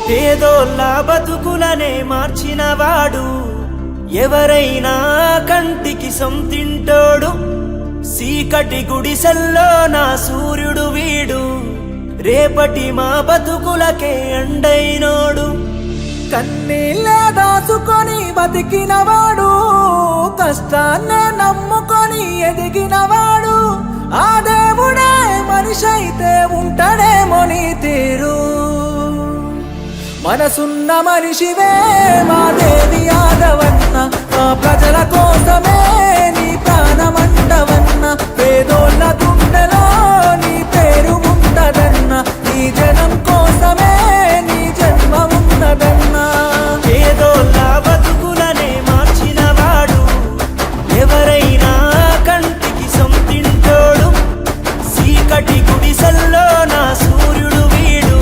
పేదోళ్ళ బతుకులనే మార్చినవాడు, ఎవరైనా కంటికి సొంతింటోడు. సీకటి గుడిసెల్లో నా సూర్యుడు వీడు, రేపటి మా బతుకులకే అండైనోడు. కన్నీళ్ళే దాచుకొని బతికినవాడు, కష్టాన్నే నమ్ముకొని ఎదిగినవాడు. ఆ దేవుడే మనిషి అయితే ఉంటాడేమో నీ తీరు. మనసున్న మనిషివే మా దేవి యాదవన్న, మా ప్రజల కోసమే నీ ప్రాణమంటవన్న. పేదోళ్ళ గుండెలో నీ పేరు ఉంటదన్న, నీ జనం కోసమే నీ జన్మ ఉన్నదన్నా. పేదోళ్ళ బతుకులనే మార్చినవాడు, ఎవరైనా కంటికి సొంతింటోడు. సీకటి గుడిసెల్లో నా సూర్యుడు వీడు,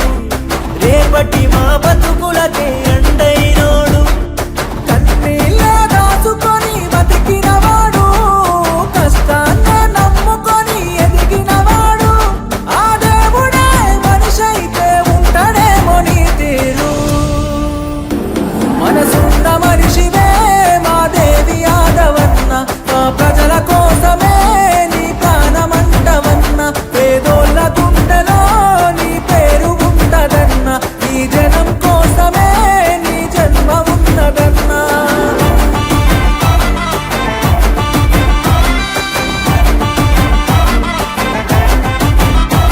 రేపటి మా బతుకులకే